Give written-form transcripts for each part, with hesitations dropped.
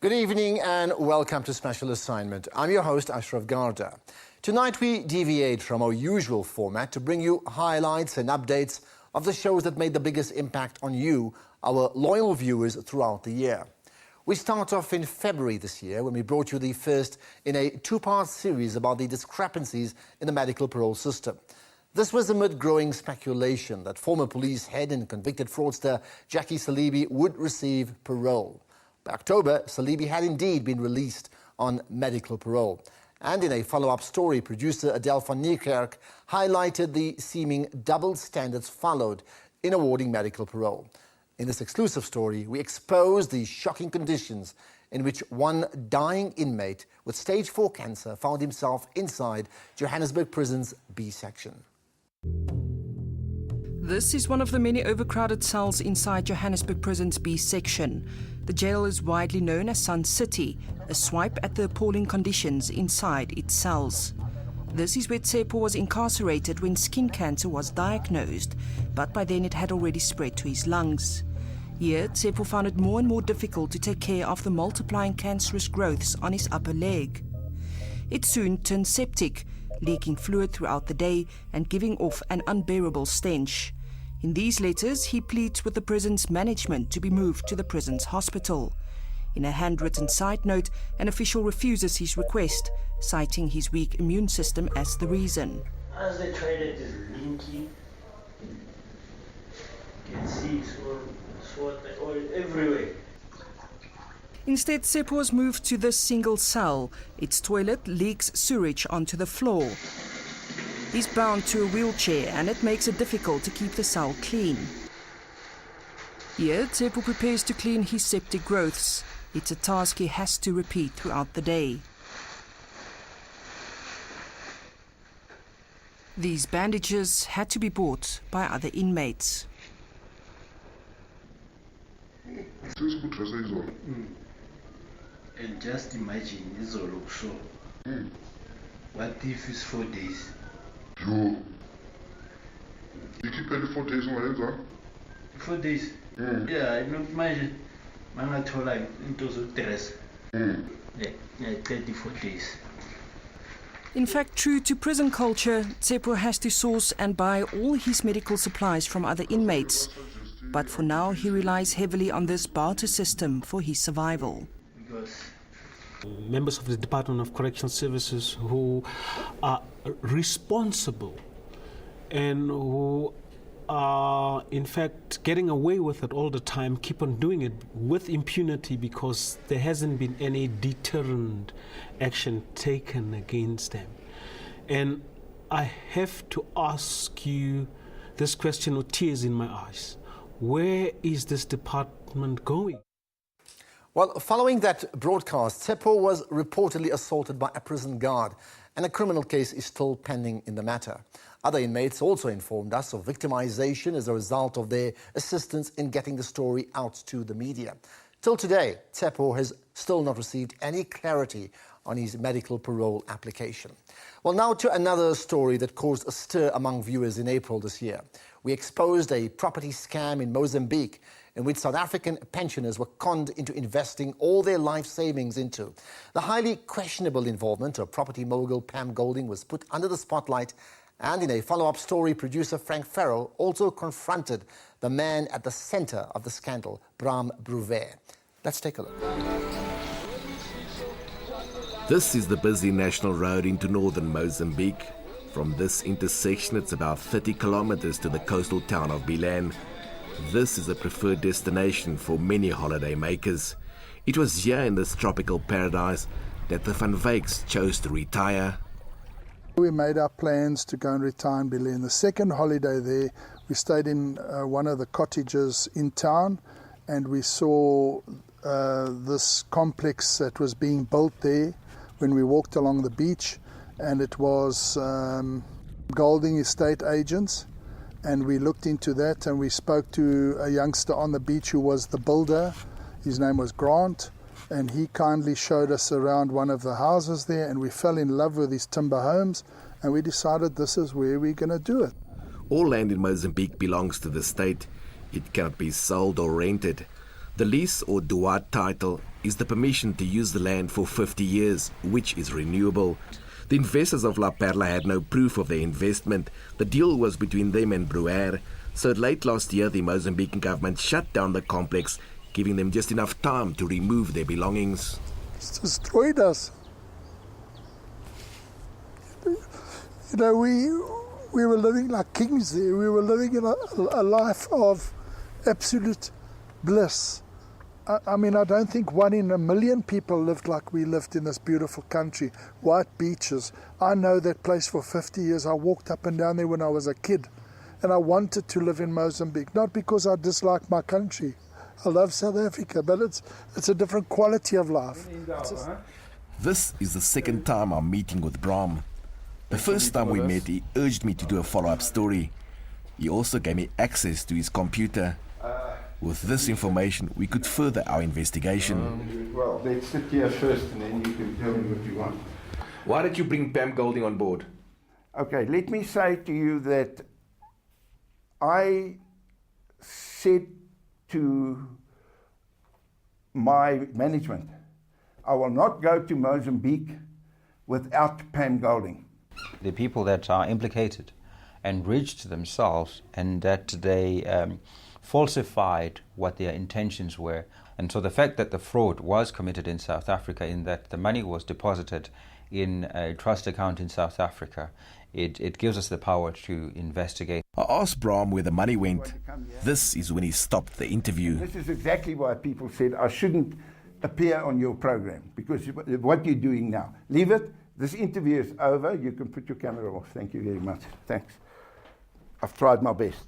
Good evening and welcome to Special Assignment. I'm your host, Ashraf Garda. Tonight we deviate from our usual format to bring you highlights and updates of the shows that made the biggest impact on you, our loyal viewers, throughout the year. We start off in February this year when we brought you the first in a two-part series about the discrepancies in the medical parole system. This was amid growing speculation that former police head and convicted fraudster Jackie Salibi would receive parole. By October, Salibi had indeed been released on medical parole. And in a follow-up story, producer Adele van Niekerk highlighted the seeming double standards followed in awarding medical parole. In this exclusive story, we expose the shocking conditions in which one dying inmate with stage 4 cancer found himself inside Johannesburg Prison's B section. This is one of the many overcrowded cells inside Johannesburg Prison's B section. The jail is widely known as Sun City, a swipe at the appalling conditions inside its cells. This is where Tsepo was incarcerated when skin cancer was diagnosed, but by then it had already spread to his lungs. Here, Tsepo found it more and more difficult to take care of the multiplying cancerous growths on his upper leg. It soon turned septic, leaking fluid throughout the day and giving off an unbearable stench. In these letters, he pleads with the prison's management to be moved to the prison's hospital. In a handwritten side note, an official refuses his request, citing his weak immune system as the reason. As the toilet is leaking, you can see sweat oil everywhere. Instead, Tsepo was moved to this single cell. Its toilet leaks sewage onto the floor. He's bound to a wheelchair and it makes it difficult to keep the cell clean. Here, Tsepo prepares to clean his septic growths. It's a task he has to repeat throughout the day. These bandages had to be bought by other inmates. And just imagine, it's all sure. What if it's 4 days? You keep 4 days on my hands, huh? 4 days? Yeah, I don't imagine. I'm told like into the dress. Yeah, 34 days. In fact, true to prison culture, Tsepo has to source and buy all his medical supplies from other inmates. But for now, he relies heavily on this barter system for his survival. Members of the Department of Correctional Services who are responsible and who are in fact getting away with it all the time keep on doing it with impunity because there hasn't been any deterrent action taken against them. And I have to ask you this question with tears in my eyes. Where is this department going? Well, following that broadcast, Tsepo was reportedly assaulted by a prison guard, and a criminal case is still pending in the matter. Other inmates also informed us of victimization as a result of their assistance in getting the story out to the media. Till today, Tsepo has still not received any clarity on his medical parole application. Well, now to another story that caused a stir among viewers in April this year. We exposed a property scam in Mozambique in which South African pensioners were conned into investing all their life savings into. The highly questionable involvement of property mogul Pam Golding was put under the spotlight, and in a follow-up story, producer Frank Farrell also confronted the man at the center of the scandal, Bram Bruvet. Let's take a look. This is the busy national road into northern Mozambique. From this intersection, it's about 30 kilometers to the coastal town of Bilan. This is a preferred destination for many holiday makers. It was here in this tropical paradise that the Van Wyks chose to retire. We made our plans to go and retire in Bilan. The second holiday there, we stayed in one of the cottages in town, and we saw this complex that was being built there when we walked along the beach, and it was Golding estate agents. And we looked into that and we spoke to a youngster on the beach who was the builder. His name was Grant, and he kindly showed us around one of the houses there, and we fell in love with his timber homes, and we decided this is where we're going to do it. All land in Mozambique belongs to the state. It cannot be sold or rented. The lease or duat title is the permission to use the land for 50 years, which is renewable. The investors of La Perla had no proof of their investment. The deal was between them and Bruer, so late last year the Mozambican government shut down the complex, giving them just enough time to remove their belongings. It's destroyed us. You know, we were living like kings there. We were living in a life of absolute bliss. I mean, I don't think 1 in a million people lived like we lived in this beautiful country. White beaches. I know that place for 50 years. I walked up and down there when I was a kid. And I wanted to live in Mozambique, not because I dislike my country. I love South Africa, but it's a different quality of life. This is the second time I'm meeting with Bram. The first time we met, he urged me to do a follow-up story. He also gave me access to his computer. With this information, we could further our investigation. Well, let's sit here first and then you can tell me what you want. Why did you bring Pam Golding on board? Okay, let me say to you that I said to my management, I will not go to Mozambique without Pam Golding. The people that are implicated enriched themselves and that they falsified what their intentions were. And so the fact that the fraud was committed in South Africa, in that the money was deposited in a trust account in South Africa, it gives us the power to investigate. I asked Bram where the money went. This is when he stopped the interview. This is exactly why people said I shouldn't appear on your program, because what you're doing now. Leave it. This interview is over. You can put your camera off. Thank you very much. Thanks. I've tried my best.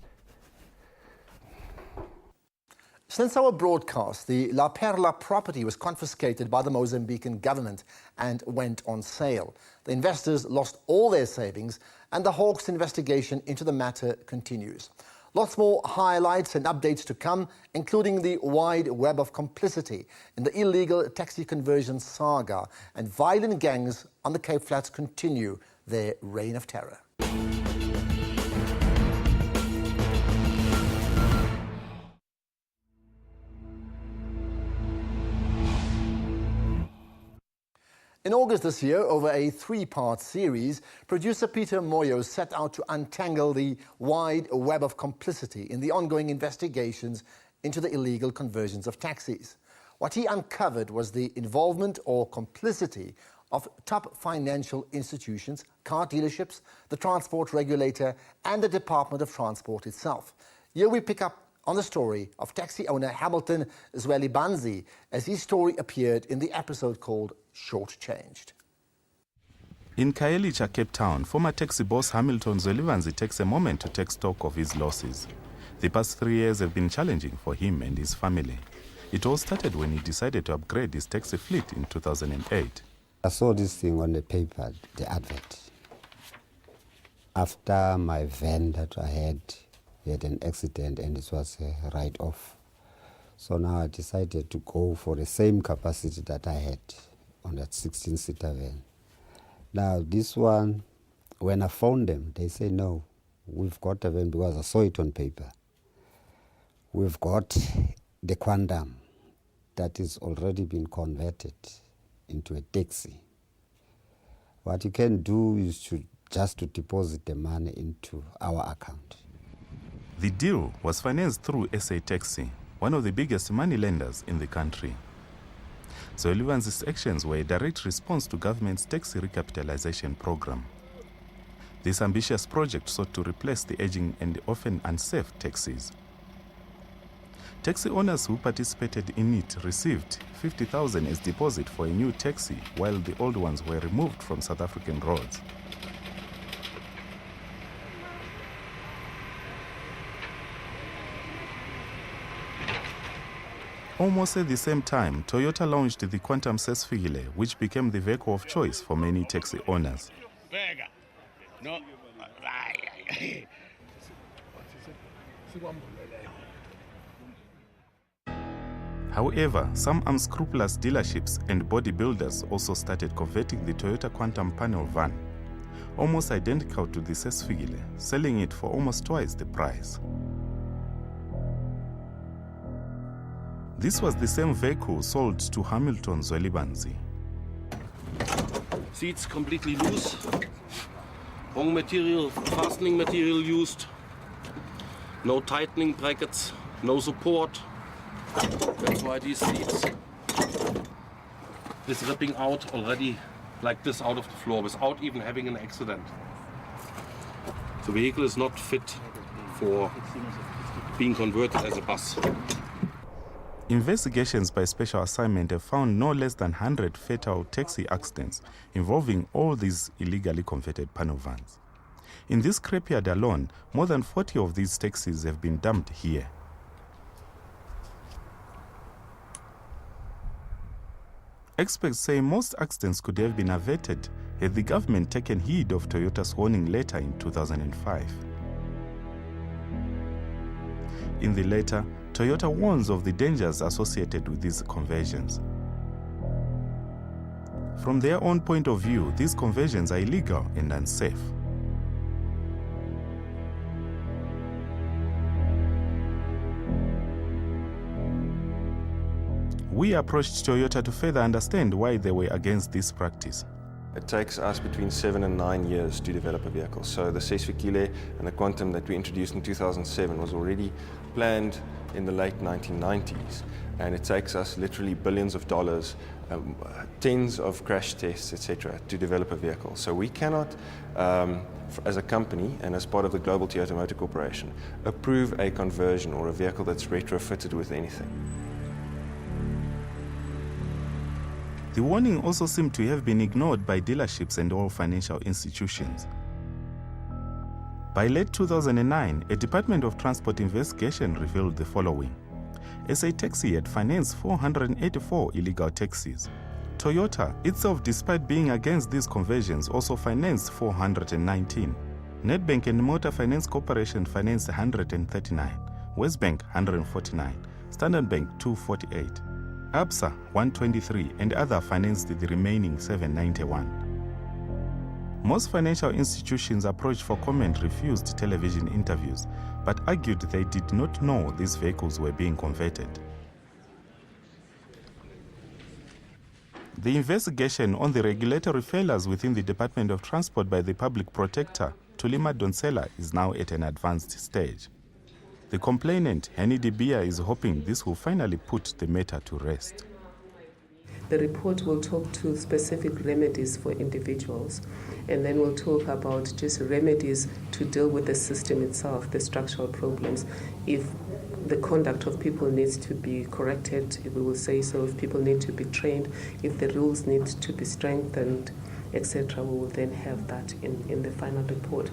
Since our broadcast, the La Perla property was confiscated by the Mozambican government and went on sale. The investors lost all their savings, and the Hawks investigation into the matter continues. Lots more highlights and updates to come, including the wide web of complicity in the illegal taxi conversion saga, and violent gangs on the Cape Flats continue their reign of terror. In August this year, over a 3-part series, producer Peter Moyo set out to untangle the wide web of complicity in the ongoing investigations into the illegal conversions of taxis. What he uncovered was the involvement or complicity of top financial institutions, car dealerships, the transport regulator, and the Department of Transport itself. Here we pick up on the story of taxi owner Hamilton Zwelibanzi as his story appeared in the episode called Shortchanged. In Khayelitsha, Cape Town, former taxi boss Hamilton Zwelibanzi takes a moment to take stock of his losses. The past 3 years have been challenging for him and his family. It all started when he decided to upgrade his taxi fleet in 2008. I saw this thing on the paper, the advert. After my van that I had an accident and it was a write-off. So now I decided to go for the same capacity that I had on that 16-seater van. Now this one, when I phoned them, they say, no, we've got a van, because I saw it on paper. We've got the Quantum that is already been converted into a taxi. What you can do is just to deposit the money into our account. The deal was financed through SA Taxi, one of the biggest money lenders in the country. So Zwelibanzi's actions were a direct response to government's taxi recapitalization program. This ambitious project sought to replace the aging and often unsafe taxis. Taxi owners who participated in it received 50,000 as deposit for a new taxi, while the old ones were removed from South African roads. Almost at the same time, Toyota launched the Quantum Sesfigile, which became the vehicle of choice for many taxi owners. However, some unscrupulous dealerships and bodybuilders also started converting the Toyota Quantum panel van, almost identical to the Sesfigile, selling it for almost twice the price. This was the same vehicle sold to Hamilton Zwelibanzi. Seats completely loose. Wrong material, fastening material used. No tightening brackets, no support. That's why these seats is ripping out already like this out of the floor without even having an accident. The vehicle is not fit for being converted as a bus. Investigations by Special Assignment have found no less than 100 fatal taxi accidents involving all these illegally converted panel vans. In this scrapyard alone, more than 40 of these taxis have been dumped here. Experts say most accidents could have been averted had the government taken heed of Toyota's warning letter in 2005. In the letter, Toyota warns of the dangers associated with these conversions. From their own point of view, these conversions are illegal and unsafe. We approached Toyota to further understand why they were against this practice. It takes us between 7 and 9 years to develop a vehicle. So the Sesfikile and the Quantum that we introduced in 2007 was already planned in the late 1990s. And it takes us literally billions of dollars, tens of crash tests, etc., to develop a vehicle. So we cannot, as a company and as part of the Global Toyota Motor Corporation, approve a conversion or a vehicle that's retrofitted with anything. The warning also seemed to have been ignored by dealerships and all financial institutions. By late 2009, a Department of Transport investigation revealed the following. SA Taxi had financed 484 illegal taxis. Toyota itself, despite being against these conversions, also financed 419. Nedbank and Motor Finance Corporation financed 139, Westbank 149, Standard Bank 248. ABSA 123 and other financed the remaining 791. Most financial institutions approached for comment refused television interviews, but argued they did not know these vehicles were being converted. The investigation on the regulatory failures within the Department of Transport by the Public Protector, Tulima Donsela, is now at an advanced stage. The complainant, Henny De Beer, is hoping this will finally put the matter to rest. The report will talk to specific remedies for individuals, and then we'll talk about just remedies to deal with the system itself, the structural problems. If the conduct of people needs to be corrected, we will say so. If people need to be trained, if the rules need to be strengthened, etc., we will then have that in the final report.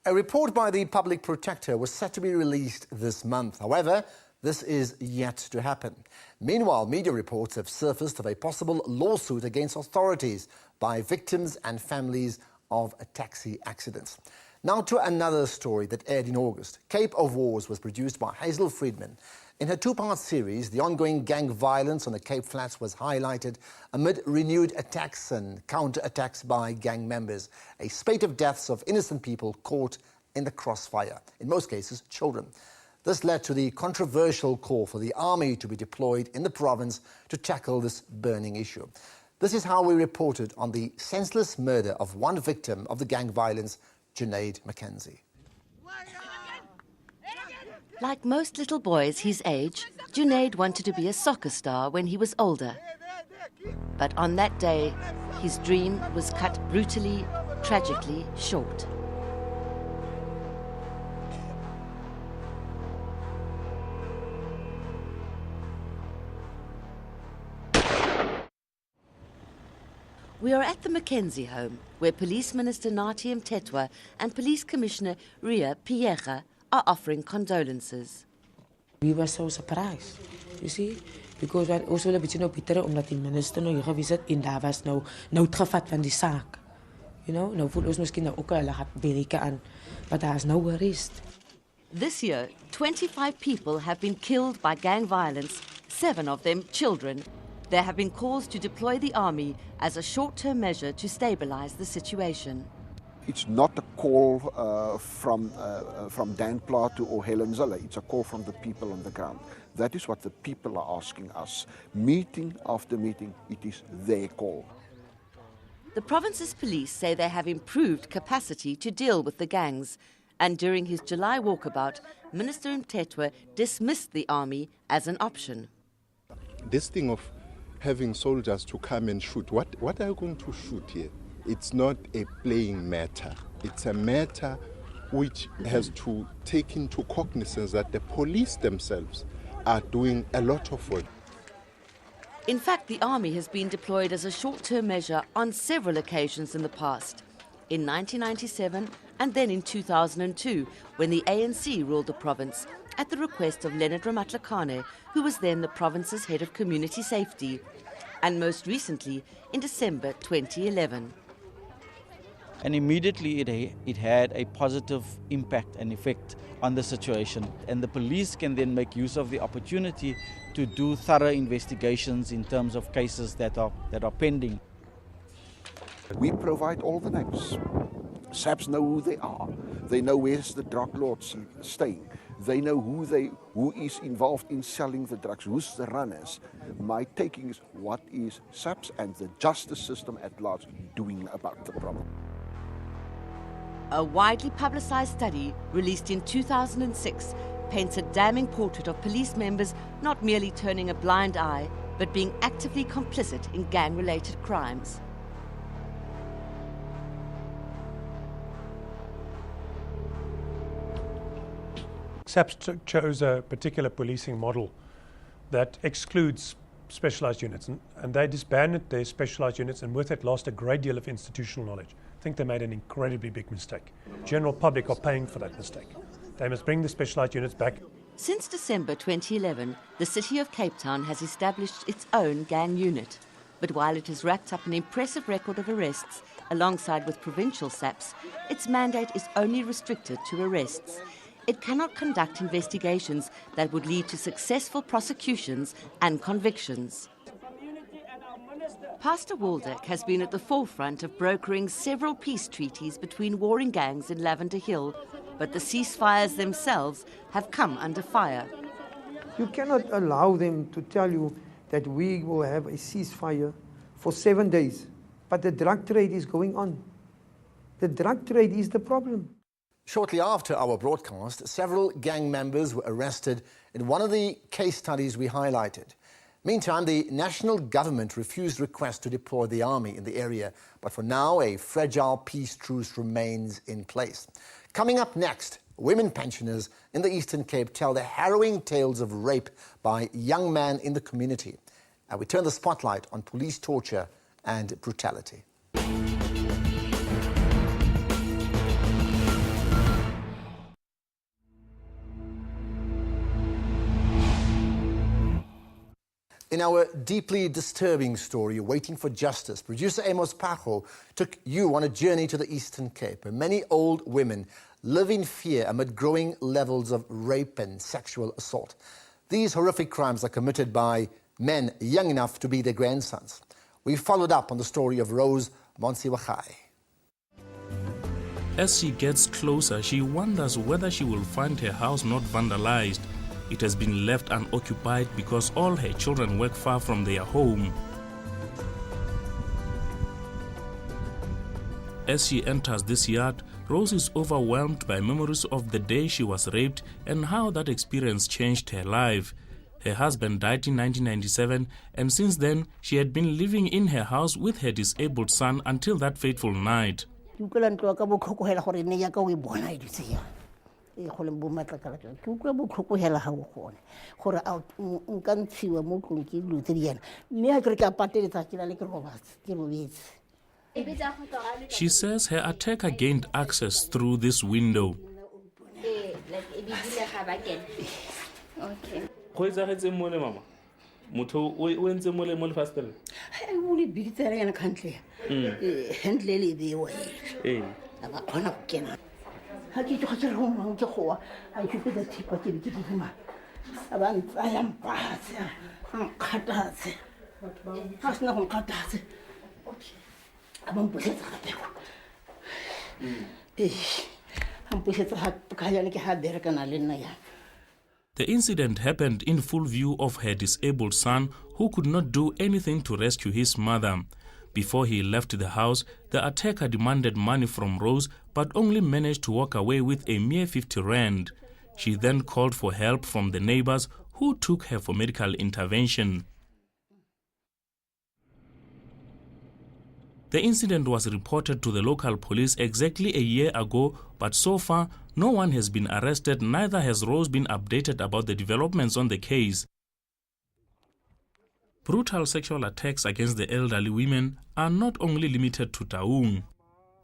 A report by the Public Protector was set to be released this month. However, this is yet to happen. Meanwhile, media reports have surfaced of a possible lawsuit against authorities by victims and families of taxi accidents. Now to another story that aired in August. Cape of Wars was produced by Hazel Friedman. In her two-part series, the ongoing gang violence on the Cape Flats was highlighted amid renewed attacks and counter-attacks by gang members. A spate of deaths of innocent people caught in the crossfire, in most cases children. This led to the controversial call for the army to be deployed in the province to tackle this burning issue. This is how we reported on the senseless murder of one victim of the gang violence, Junaid Mackenzie. Like most little boys his age, Junaid wanted to be a soccer star when he was older. But on that day, his dream was cut brutally, tragically short. We are at the Mackenzie home, where Police Minister Nathi Mthethwa and Police Commissioner Ria Pierre are offering condolences. We were so surprised, you see, because we also a beetje bitter omdat die minister nou hier gewees het en daar was nou uitgevat van die saak. You know, nou voel ons miskien nou ook hulle het bereke aan, but daar is no arrest. This year, 25 people have been killed by gang violence, 7 of them children. There have been calls to deploy the army as a short-term measure to stabilize the situation. It's not a call from Dan Plato or Helen Zille. It's a call from the people on the ground. That is what the people are asking us. Meeting after meeting, it is their call. The province's police say they have improved capacity to deal with the gangs. And during his July walkabout, Minister Mthethwa dismissed the army as an option. This thing of having soldiers to come and shoot, what are you going to shoot here? It's not a playing matter. It's a matter which has to take into cognizance that the police themselves are doing a lot of work. In fact, the army has been deployed as a short-term measure on several occasions in the past. In 1997 and then in 2002, when the ANC ruled the province at the request of Leonard Ramatlakane, who was then the province's head of community safety, and most recently in December 2011. And immediately it had a positive impact and effect on the situation. And the police can then make use of the opportunity to do thorough investigations in terms of cases that are pending. We provide all the names. SABs know who they are. They know where's the drug lords staying. They know who is involved in selling the drugs, who's the runners. My taking is what is SABs and the justice system at large doing about the problem. A widely publicized study released in 2006 paints a damning portrait of police members not merely turning a blind eye, but being actively complicit in gang-related crimes. SABS chose a particular policing model that excludes specialised units, and they disbanded their specialised units, and with it lost a great deal of institutional knowledge. I think they made an incredibly big mistake. General public are paying for that mistake. They must bring the specialised units back. Since December 2011, the city of Cape Town has established its own gang unit. But while it has racked up an impressive record of arrests, alongside with provincial SAPs, its mandate is only restricted to arrests. It cannot conduct investigations that would lead to successful prosecutions and convictions. Pastor Waldeck has been at the forefront of brokering several peace treaties between warring gangs in Lavender Hill, but the ceasefires themselves have come under fire. You cannot allow them to tell you that we will have a ceasefire for 7 days, but the drug trade is going on. The drug trade is the problem. Shortly after our broadcast, several gang members were arrested in one of the case studies we highlighted. Meantime, the national government refused requests to deploy the army in the area, but for now, a fragile peace truce remains in place. Coming up next, women pensioners in the Eastern Cape tell the harrowing tales of rape by young men in the community. And we turn the spotlight on police torture and brutality. In our deeply disturbing story, Waiting for Justice, producer Amos Pacho took you on a journey to the Eastern Cape, where many old women live in fear amid growing levels of rape and sexual assault. These horrific crimes are committed by men young enough to be their grandsons. We followed up on the story of Rose Monsiwachai. As she gets closer, she wonders whether she will find her house not vandalized. It has been left unoccupied because all her children work far from their home. As she enters this yard, Rose is overwhelmed by memories of the day she was raped and how that experience changed her life. Her husband died in 1997, and since then, she had been living in her house with her disabled son until that fateful night. She says her attacker gained access through this window. The incident happened in full view of her disabled son, who could not do anything to rescue his mother. Before he left the house, the attacker demanded money from Rose, but only managed to walk away with a mere 50 rand. She then called for help from the neighbors, who took her for medical intervention. The incident was reported to the local police exactly a year ago, but so far, no one has been arrested, neither has Rose been updated about the developments on the case. Brutal sexual attacks against the elderly women are not only limited to Taung.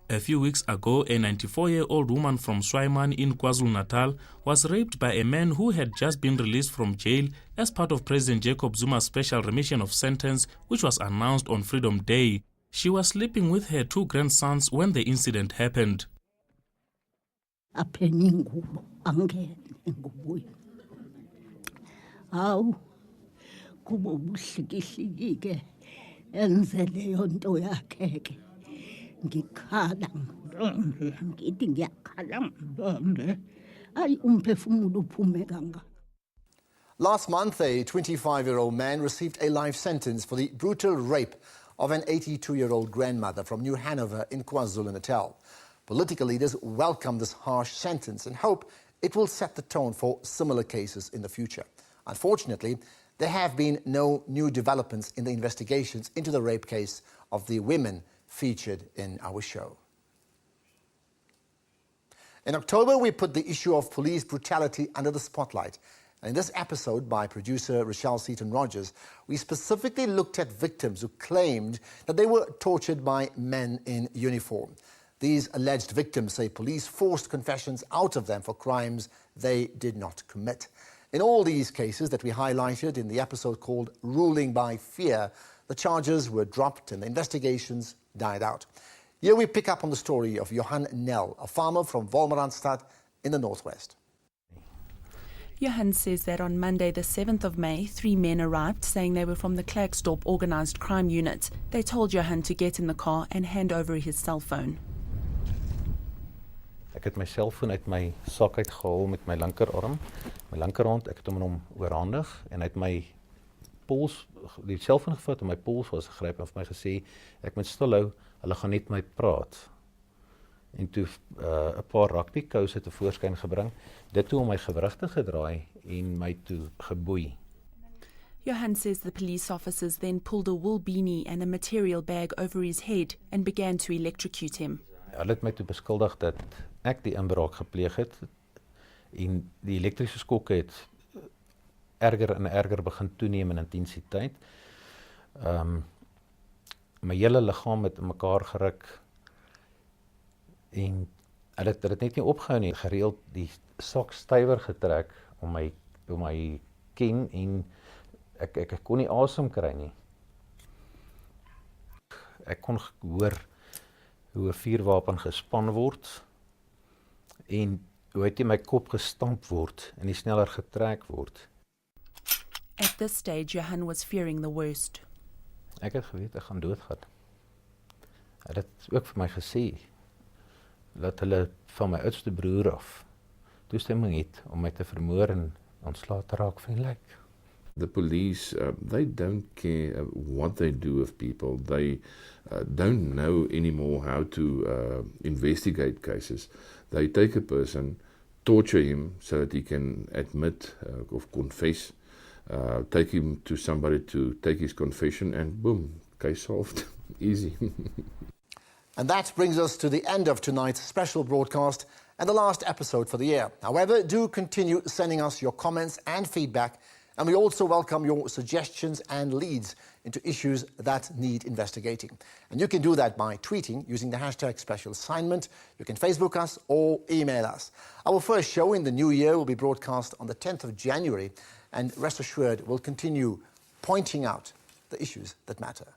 A few weeks ago, a 94-year-old woman from Swaiman in KwaZulu-Natal was raped by a man who had just been released from jail as part of President Jacob Zuma's special remission of sentence, which was announced on Freedom Day. She was sleeping with her 2 grandsons when the incident happened. Last month, a 25-year-old man received a life sentence for the brutal rape of an 82-year-old grandmother from New Hanover in KwaZulu-Natal. Political leaders welcome this harsh sentence and hope it will set the tone for similar cases in the future. Unfortunately, there have been no new developments in the investigations into the rape case of the women featured in our show. In October, we put the issue of police brutality under the spotlight. In this episode, by producer Rochelle Seaton-Rogers, we specifically looked at victims who claimed that they were tortured by men in uniform. These alleged victims say police forced confessions out of them for crimes they did not commit. In all these cases that we highlighted in the episode called Ruling by Fear, the charges were dropped and the investigations died out. Here we pick up on the story of Johan Nel, a farmer from Wolmerandstad in the northwest. Johan says that on Monday, the 7th of May, 3 men arrived saying they were from the Klerksdorp organised crime unit. They told Johan to get in the car and hand over his cell phone. Ek het my selfoon uit my sak uitgehaal met my linkerarm, my linkerhand, ek het hom oorhandig en hy het my pols, die selfoon gevat en my pols was gegryp en vir my gesê ek moet stilhou, hulle gaan net my praat. En toe 'n paar rugbykouse te voorskyn gebring, dit toe om my gewrig te gedraai en my toe geboei. Johan says the police officers then pulled a wool beanie and a material bag over his head and began to electrocute him. Hulle het my toe beskuldig dat ek die inbraak gepleeg het en die elektriese skokke het erger en erger begin toeneem in intensiteit. My hele liggaam het in mekaar geruk en hulle het dit net nie opgehou nie, gereeld die sak stywer getrek om my ken en ek kon nie asem kry nie. Ek kon hoor hoe 'n vuurwapen gespan word en hoe hy teen my kop gestamp word en sneller getrek word. At this stage, Johan was fearing the worst. Ek het geweet ek gaan doodgaan. Hy het ook vir my gesê dat hulle van my oudste broer af toestemming het om my te vermoor en ontslae te raak van die lijk. The police, they don't care what they do with people. They don't know anymore how to investigate cases. They take a person, torture him so that he can admit of confess, take him to somebody to take his confession, and boom, case solved. Easy. And that brings us to the end of tonight's special broadcast and the last episode for the year. However, do continue sending us your comments and feedback, and we also welcome your suggestions and leads into issues that need investigating. And you can do that by tweeting using the hashtag special assignment. You can Facebook us or email us. Our first show in the new year will be broadcast on the 10th of January, and rest assured we'll continue pointing out the issues that matter.